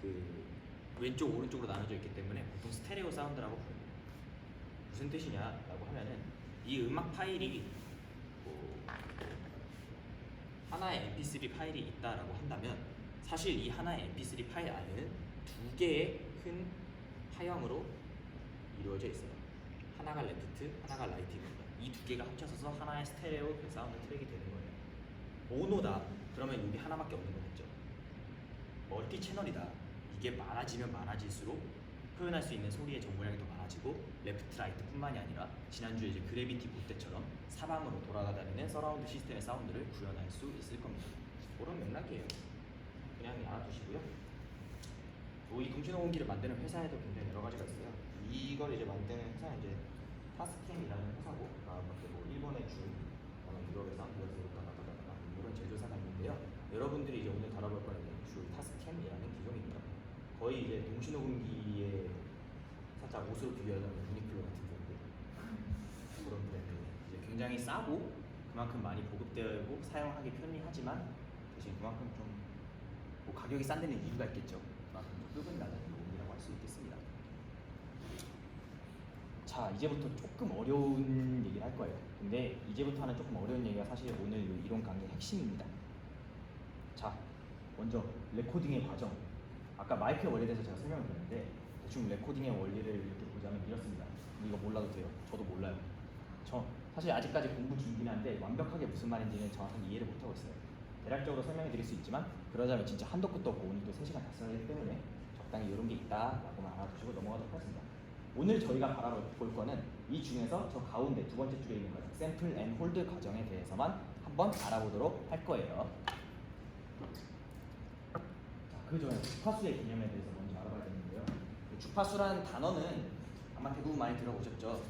그 왼쪽 오른쪽으로 나눠져 있기 때문에 보통 스테레오 사운드라고 부릅니다. 무슨 뜻이냐라고 하면은 이 음악 파일이 뭐 하나의 mp3 파일이 있다라고 한다면 사실 이 하나의 mp3 파일 안에는 두 개의 큰 파형으로 이루어져 있어요. 하나가 레프트, 하나가 라이트입니다. 이 두 개가 합쳐져서 하나의 스테레오 사운드 트랙이 되는 거예요. 모노다. 그러면 여기 하나밖에 없는 거겠죠. 멀티 채널이다. 이게 많아지면 많아질수록 표현할 수 있는 소리의 정보량이 더 많아지고 레프트, 라이트뿐만이 아니라 지난주에 이제 그래비티 볼 때처럼 사방으로 돌아다니는 서라운드 시스템의 사운드를 구현할 수 있을 겁니다. 그런 맥락이에요. 그냥 알아두시고요. 이 동시녹음기를 만드는 회사에도 굉장히 여러 가지가 있어요. 이걸 이제 만드는 회사는 이제 타스캠이라는 회사고, 뭐 일본의 준, 유럽에서 이런 제조사가 있는데요. 여러분들이 이제 오늘 다뤄볼 거는 주 타스캠이라는 기종입니다. 거의 이제 동시녹음기에 살짝 옷으로 비교하자면 유니클로 같은 경우 그런 브랜드. 이제 굉장히 싸고 그만큼 많이 보급되고 사용하기 편리하지만 대신 그만큼 좀뭐 가격이 싼 데는 이유가 있겠죠. 그만큼 급은 낮은 녹음이라고 할 수 있겠습니다. 자, 이제부터 조금 어려운 얘기를 할 거예요. 근데 이제부터 하는 조금 어려운 얘기가 사실 오늘 이 이론 강의의 핵심입니다. 자, 먼저 레코딩의 과정. 아까 마이크의 원리에 대해서 제가 설명을 드렸는데 대충 레코딩의 원리를 이렇게 보자면 이렇습니다. 이거 몰라도 돼요. 저도 몰라요. 저 사실 아직까지 공부 중이긴 한데 완벽하게 무슨 말인지는 정확하게 이해를 못하고 있어요. 대략적으로 설명해 드릴 수 있지만 그러자면 진짜 한도 끝도 없고 오늘도 3시간 다 써야 하기 때문에 적당히 이런 게 있다라고만 알아두시고 넘어가도록 하겠습니다. 오늘 저희가 바라볼 거는 이 중에서 저 가운데 두 번째 줄에 있는 과정, 샘플 앤 홀드 과정에 대해서만 한번 알아보도록 할 거예요. 자, 그 전에 주파수의 개념에 대해서 먼저 알아봐야 되는데요. 주파수라는 단어는 아마 대부분 많이 들어보셨죠.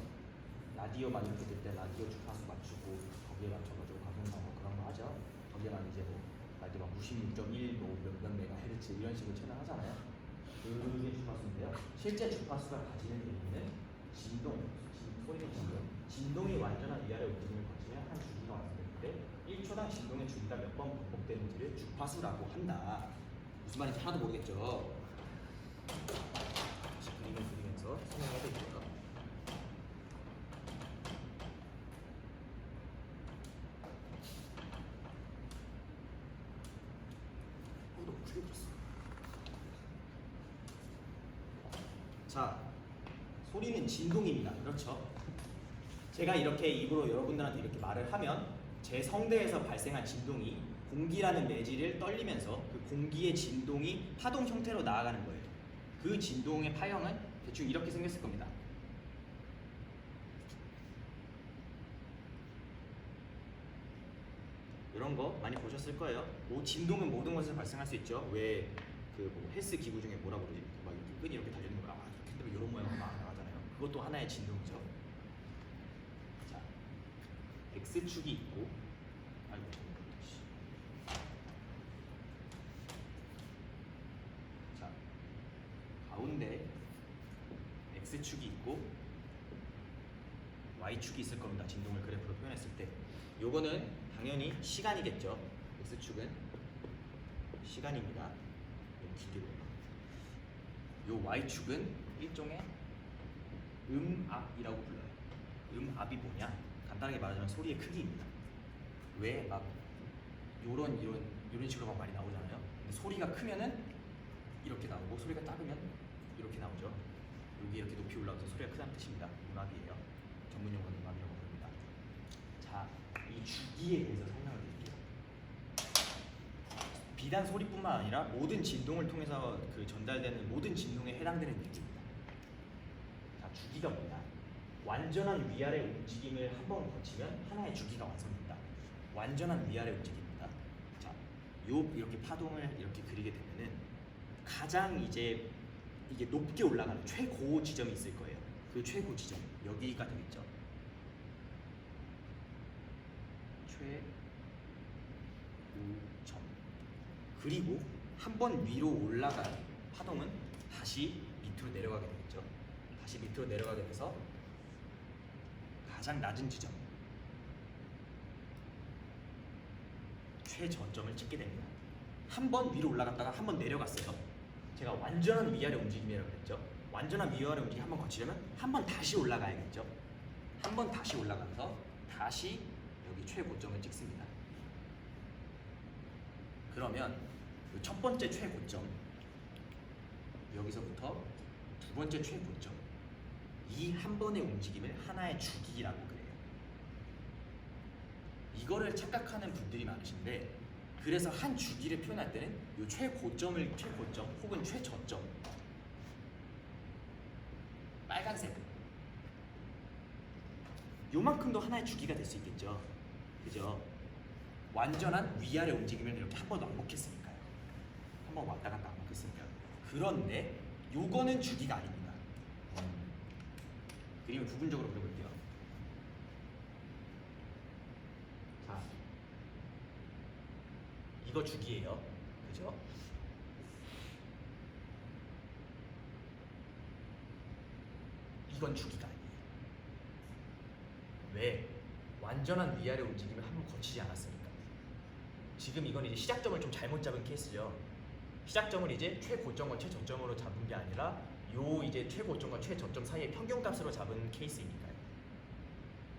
라디오 만들 때 라디오 주파수 맞추고 거기에 맞춰가지고 방송 나오고 그런 거 하죠. 거기에만 이제 뭐 라디오 96.1 몇 메가헤르츠 이런 식으로 채널하잖아요. 그게 주파수인데요. 실제 주파수가 가지는 의미는 진동, 소리의 진동이 완전한 위아래 움직임을 거치면 한 주기가 완성되는데 1초당 진동의 주기가 몇 번 반복되는지를 주파수라고 한다. 무슨 말인지 하나도 모르겠죠. 다시 그림을 그리면서 설명해야 되고요. 너무 크게 그렸어. 자, 소리는 진동입니다. 그렇죠? 제가 이렇게 입으로 여러분들한테 이렇게 말을 하면 제 성대에서 발생한 진동이 공기라는 매질을 떨리면서 그 공기의 진동이 파동 형태로 나아가는 거예요. 그 진동의 파형은 대충 이렇게 생겼을 겁니다. 이런 거 많이 보셨을 거예요. 뭐 진동은 모든 것에서 발생할 수 있죠. 왜 그 뭐 헬스 기구 중에 뭐라 그러지? 막 이렇게 끈이 이렇게 달리는 거, 이렇게 되면 이런 모양으로 막 나가잖아요. 그것도 하나의 진동이죠. 자, X축이 있고, 아이고, 자, 가운데 X축이 있고 Y축이 있을 겁니다. 진동을 그래프로 표현했을 때. 요거는 당연히 시간이겠죠. X축은 시간입니다. 요 Y축은 일종의 음압이라고 불러요. 음압이 뭐냐? 간단하게 말하자면 소리의 크기입니다. 왜 막 이런 식으로 막 많이 나오잖아요. 근데 소리가 크면은 이렇게 나오고 소리가 작으면 이렇게 나오죠. 여기 이렇게 높이 올라가서 소리가 크다는 뜻입니다. 음압이에요. 전문 용어는 음압이라고 부릅니다. 자, 이 주기에 대해서 설명을 드릴게요. 비단 소리뿐만 아니라 모든 진동을 통해서 그 전달되는 모든 진동에 해당되는 얘기입니다. 자, 주기가 뭐냐? 완전한 위아래 움직임을 한번 거치면 하나의 주기가 완성됩니다. 완전한 위아래 움직임입니다. 자, 이렇게 파동을 이렇게 그리게 되면은 가장 이제 이게 높게 올라가는 최고 지점이 있을 거예요. 그 최고 지점 여기가 되겠죠. 최고점. 그리고 한 번 위로 올라간 파동은 다시 밑으로 내려가게 되겠죠. 다시 밑으로 내려가게 돼서 가장 낮은 지점 최저점을 찍게 됩니다. 한 번 위로 올라갔다가 한 번 내려갔어요. 제가 완전한 위아래 움직임이라고 했죠. 완전한 위아래 움직임 한번 거치려면 한 번 다시 올라가야겠죠. 한 번 다시 올라가서 다시 여기 최고점을 찍습니다. 그러면 첫 번째 최고점, 여기서부터 두 번째 최고점, 이 한 번의 움직임을 하나의 주기라고 그래요. 이거를 착각하는 분들이 많으신데, 그래서 한 주기를 표현할 때는 이 최고점 혹은 최저점, 빨간색, 요만큼도 하나의 주기가 될 수 있겠죠. 그죠? 완전한 위아래 움직임을 이렇게 한 번 왕복했으니까요. 한 번 왔다 갔다 왕복했으니까요. 그런데 요거는 주기가 아닙니다. 그림을 부분적으로 그려볼게요. 자, 이거 주기예요. 그죠? 이건 주기가 아니에요. 왜? 완전한 위아래 움직임을 한 번 거치지 않았으니까. 지금 이건 이제 시작점을 좀 잘못 잡은 케이스죠. 시작점을 이제 최고점과 최저점으로 잡은 게 아니라 요 이제 최고점과 최저점 사이의 평균값으로 잡은 케이스이니까요.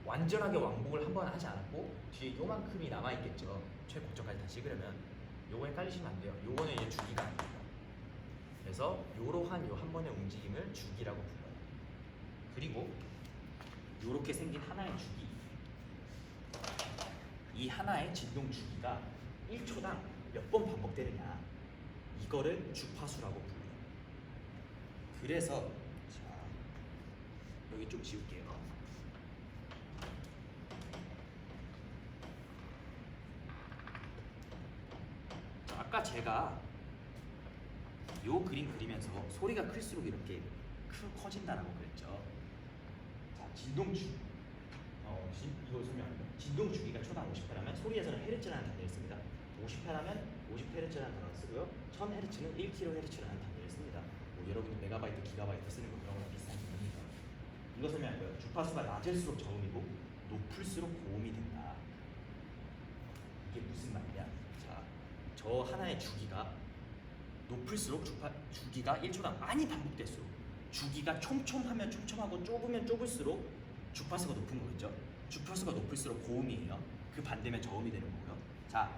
완전하게 왕복을 한 번 하지 않았고 뒤에 요만큼이 남아 있겠죠. 최고점까지 다 찍으려면 요거에 깔리시면 안 돼요. 요거는 이제 주기가 아닙니다. 그래서 요러한 요 한 번의 움직임을 주기라고 불러요. 그리고 요렇게 생긴 하나의 주기, 이 하나의 진동 주기가 1초당 몇 번 반복되느냐, 이거를 주파수라고 불러요. 그래서 자, 여기 좀 지울게요. 자, 아까 제가 요 그림 그리면서 소리가 클수록 이렇게 커진다라고 그랬죠. 자, 진동 주 이거 설명할게요. 진동 주기가 초당 50회라면 소리에서는 헤르츠라는 단위를 씁니다. 50회라면 50헤르츠라는 단어를 쓰고요. 1000헤르츠는 1kHz라는 단위를 씁니다. 뭐 여러분이 메가바이트, 기가바이트 쓰는 거 그런 거랑 비슷한 개념이니까. 이거 설명할게요. 주파수가 낮을수록 저음이고 높을수록 고음이 된다. 이게 무슨 말이냐? 자, 저 하나의 주기가 높을수록 주기가 1초당 많이 반복될수록, 주기가 촘촘하면 촘촘하고 좁으면 좁을수록 주파수가 높은 거겠죠. 주파수가 높을수록 고음이에요. 그 반대면 저음이 되는 거고요. 자,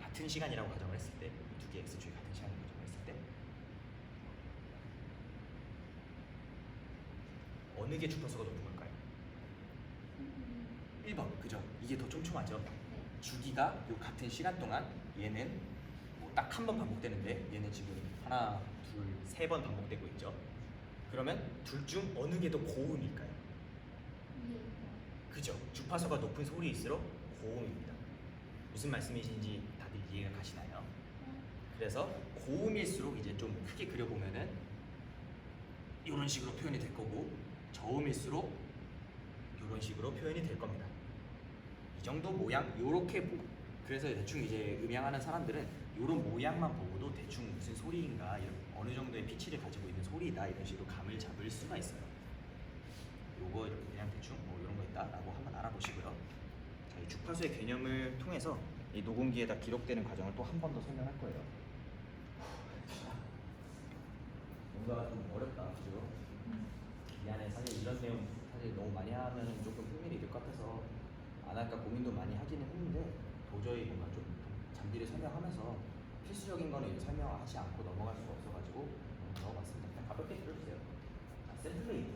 같은 시간이라고 가정을 했을 때, 두 개의 x축이 같은 시간이라고 가정을 했을 때 어느 게 주파수가 높은 걸까요? 1번, 그죠? 이게 더 촘촘하죠? 주기가 요 같은 시간 동안 얘는 뭐 딱 한 번 반복되는데 얘는 지금 하나, 둘, 세 번 반복되고 있죠? 그러면 둘 중 어느 게 더 고음일까요? 그죠? 주파수가 높은 소리일수록 고음입니다. 무슨 말씀이신지 다들 이해가 가시나요? 그래서 고음일수록 이제 좀 크게 그려보면은 이런 식으로 표현이 될 거고, 저음일수록 이런 식으로 표현이 될 겁니다. 이 정도 모양, 요렇게 그래서 대충 이제 음향하는 사람들은 이런 모양만 보고도 대충 무슨 소리인가, 이런 어느 정도의 피치를 가지고 있는 소리다, 이런 식으로 감을 잡을 수가 있어요. 요거 이렇게 그냥 대충 뭐 이런 거 있다라고 한번 알아보시고요. 자, 이 주파수의 개념을 통해서 이 녹음기에다 기록되는 과정을 또 한 번 더 설명할 거예요. 뭔가 좀 어렵다, 그죠? 미안해. 사실 이런 내용 사실 너무 많이 하면 조금 흥미를 잃을 것 같아서 안 할까 고민도 많이 하기는 했는데, 도저히 뭔가 좀 장비를 설명하면서 필수적인 거는 이제 설명하지 않고 넘어갈 수가 없어가지고 넣어봤습니다. 그냥 가볍게 들어주세요. 자, 샘플레이트,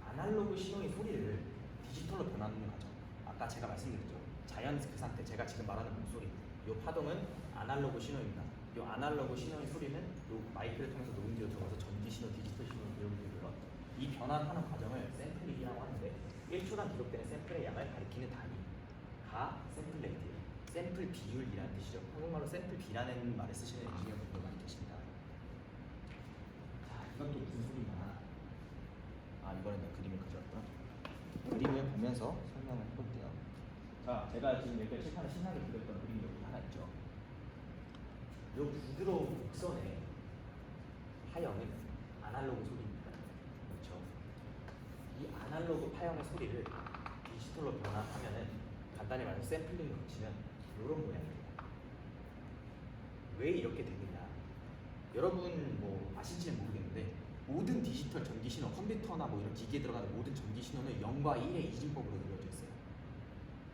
아날로그 신호의 소리를 디지털로 변환하는 과정. 아까 제가 말씀드렸죠. 자연 그 상태, 제가 지금 말하는 목소리, 이 파동은 아날로그 신호입니다. 이 아날로그 신호의 소리는 이 마이크를 통해서 녹음기로 들어가서 전기 신호, 디지털 신호로 이루어지고요. 이 변환하는 과정을 샘플링이라고 하는데, 1초당 기록되는 샘플의 양을 가리키는 단위가 샘플레이트예요. 샘플 비율이라는 뜻이죠. 한국말로 샘플 비라는 말을 쓰시는 엔지니어 분들 많이 계십니다. 자, 이건 또 무슨 소리냐? 아, 이번엔 내가 그림을 가져왔구나. 그림을 보면서 설명을 해볼게요. 자, 제가 지금 여기가 칠판에 신나게 그렸던 그림이 여기 하나 있죠. 이 부드러운 곡선의 파형은 아날로그 소리입니다. 그렇죠? 이 아날로그 파형의 소리를 디지털로 변환하면은, 간단히 말해서 샘플링을 거치면 이런 모양입니다. 왜 이렇게 되느냐? 여러분 뭐 아실지는 모르겠는데, 모든 디지털 전기 신호, 컴퓨터나 뭐 이런 기기에 들어가는 모든 전기 신호는 0과 1의 이진법으로 이루어져 있어요.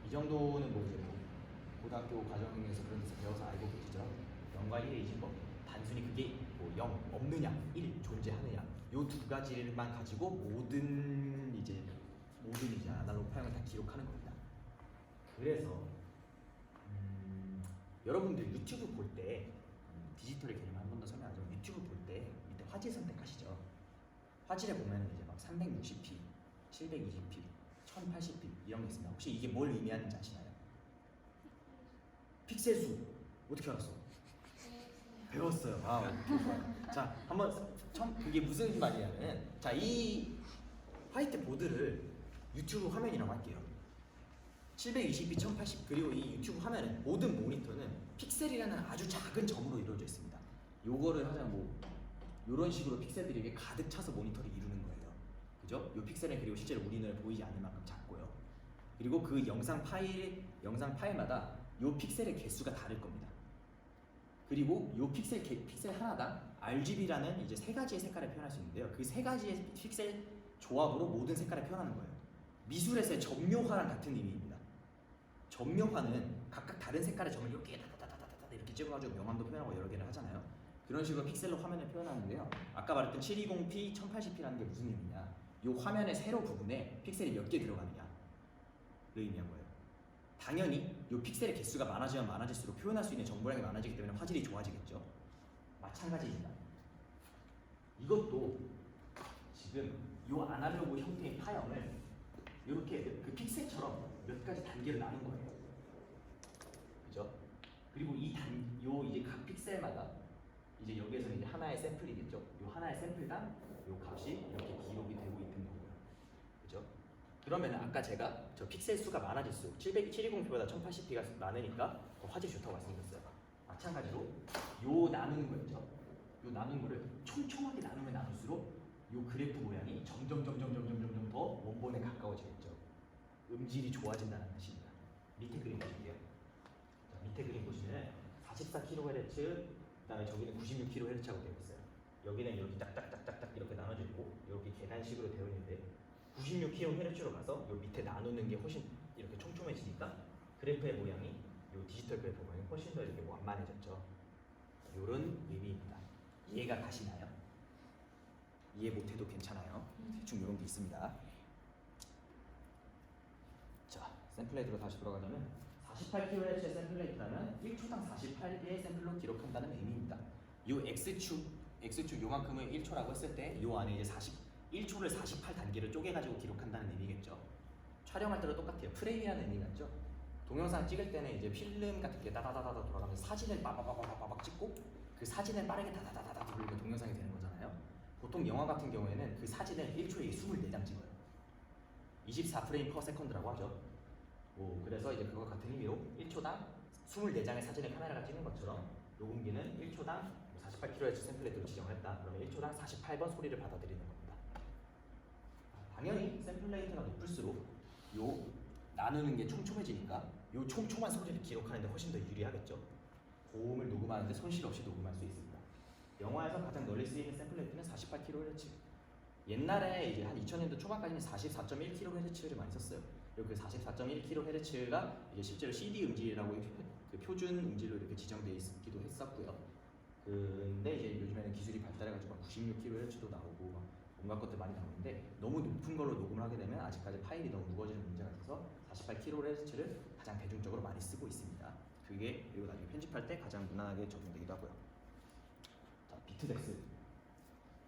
이 정도는 뭐 이제 뭐 고등학교 과정에서 그런 데서 배워서 알고 계시죠? 0과 1의 이진법. 단순히 그게 뭐 0 없느냐, 1 존재하느냐 요 두 가지만 가지고 모든 이제 아날로그 파형을 다 기록하는 겁니다. 그래서 여러분들 유튜브 볼 때 디지털의 개념을 한 번 더 설명하자면 유튜브 볼 때 밑에 화질 선택하시죠. 화질에 보면 이제 막 360p, 720p, 1080p 이런 게 있습니다. 혹시 이게 뭘 의미하는지 아시나요? 픽셀 수 어떻게 알았어? 배웠어요. 아, 오케이, 좋아요. 자, 한번 그게 무슨 말이냐면, 자, 이 화이트 보드를 유튜브 화면이라고 할게요. 720p, 1080 그리고 이 유튜브 화면은 모든 모니터는 픽셀이라는 아주 작은 점으로 이루어져 있습니다. 요거를 하자면 뭐 이런 식으로 픽셀들이 이렇게 가득 차서 모니터를 이루는 거예요. 그죠? 요 픽셀은 그리고 실제로 우리 눈에 보이지 않을 만큼 작고요. 그리고 그 영상 파일마다 요 픽셀의 개수가 다를 겁니다. 그리고 요 픽셀 하나당 RGB라는 이제 세 가지의 색깔을 표현할 수 있는데요. 그 세 가지의 픽셀 조합으로 모든 색깔을 표현하는 거예요. 미술에서의 점묘화랑 같은 의미입니다. 점묘화는 각각 다른 색깔의 점을 이렇게 다다다다다 이렇게 찍어가지고 명암도 표현하고 여러 개를 하잖아요. 그런 식으로 픽셀로 화면을 표현하는데요. 아까 말했던 720p, 1080p라는 게 무슨 의미냐? 요 화면의 세로 부분에 픽셀이 몇 개 들어가느냐를 의미한 거예요. 당연히 이 픽셀의 개수가 많아지면 많아질수록 표현할 수 있는 정보량이 많아지기 때문에 화질이 좋아지겠죠. 마찬가지입니다. 이것도 지금 이 아날로그 형태의 파형을 이렇게 그 픽셀처럼 몇 가지 단계로 나눈 거예요. 그죠? 그리고 요 이제 각 픽셀마다 이제 여기에서는 이제 하나의 샘플이겠죠. 요 하나의 샘플당 요 값이 이렇게 기록이 되고 있는 거고요. 그죠? 그러면 아까 제가 저 픽셀 수가 많아질수록 720p보다 1080p가 많으니까 화질이 좋다고 말씀드렸어요. 마찬가지로 요 나누는 거 있죠. 요 나누는 거를 촘촘하게 나누면 나눌수록 요 그래프 모양이 점점 더 원본에 가까워지겠죠. 음질이 좋아진다는 뜻입니다. 밑에 그림 보실게요. 자, 밑에 그림 보시면 44kHz, 그다음에 저기는 96kHz하고 되어 있어요. 여기는 이렇게 딱딱딱딱딱 이렇게 나눠져 있고 이렇게 계단식으로 되어 있는데 96kHz로 가서 요 밑에 나누는 게 훨씬 이렇게 촘촘해지니까 그래프의 모양이 요 디지털 그래프 모양이 훨씬 더 이렇게 완만해졌죠. 요런 의미입니다. 이해가 가시나요? 이해 못해도 괜찮아요. 대충 이런 게 있습니다. 자, 샘플레이트로 다시 돌아가자면 48kHz의 샘플레이트라면 1초당 48개의 샘플로 기록한다는 의미입니다. 요 X축 요만큼을 1초라고 했을 때 요 안에 이제 1초를 48단계로 쪼개가지고 기록한다는 의미겠죠. 촬영할 때도 똑같아요. 프레임이라는 의미가 있죠. 동영상 찍을 때는 이제 필름 같은 게 다다다다다 돌아가면서 사진을 빠바바바바박 찍고 그 사진을 빠르게 다다다다다 돌리면 동영상이 되는 거잖아요. 보통 영화 같은 경우에는 그 사진을 1초에 24장 찍어요. 24프레임 퍼 세컨드라고 하죠. 그래서 이제 그거 같은 의미로 1초당 24장의 사진을 카메라가 찍는 것처럼 녹음기는 1초당 48kHz 샘플레이트로 지정을 했다. 그러면 1초당 48번 소리를 받아들이는 겁니다. 당연히 샘플레이트가 높을수록 요 나누는 게 촘촘해지니까 요 촘촘한 소리를 기록하는 데 훨씬 더 유리하겠죠. 고음을 녹음하는데 손실 없이 녹음할 수 있습니다. 영화에서 가장 널리 쓰이는 샘플레이트는 48kHz. 옛날에 이제 한 2000년도 초반까지는 44.1kHz를 많이 썼어요. 그리고 그 44.1kHz가 이제 실제로 CD 음질이라고 그 표준 음질로 이렇게 지정되어 있기도 했었고요. 근데 이제 요즘에는 기술이 발달해가지고 96kHz도 나오고 막 온갖 것들 많이 나오는데 너무 높은 걸로 녹음을 하게 되면 아직까지 파일이 너무 무거워지는 문제가 있어서 48kHz를 가장 대중적으로 많이 쓰고 있습니다. 그게 그리고 나중에 편집할 때 가장 무난하게 적용되기도 하고요. 자, 비트덱스.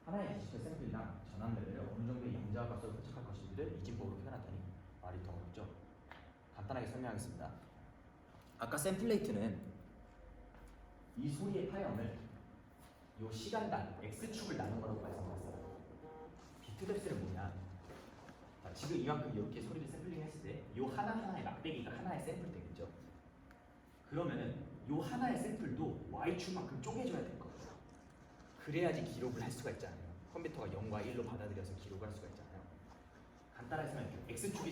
하나의 디지털 샘플이랑 전환 레벨을 어느 정도의 양자와 값으로 포착할 것인지를 이진법으로 표현하다니 말이 더 어렵죠. 간단하게 설명하겠습니다. 아까 샘플레이트는 이 소리의 파형을 요 시간당 X축을 나눈 거라고 말씀드렸어요. 비트덱스는 뭐냐? 자, 지금 이만큼 이렇게 소리를 샘플링 했을 때 요 하나하나의 막대기가 하나의 샘플 되겠죠? 그러면은 요 하나의 샘플도 Y축만큼 쪼개져야 될 거예요. 그래야지 기록을 할 수가 있잖아요. 컴퓨터가 0과 1로 받아들여서 기록을 할 수가 있잖아요. 간단하게 설명할게요. X축이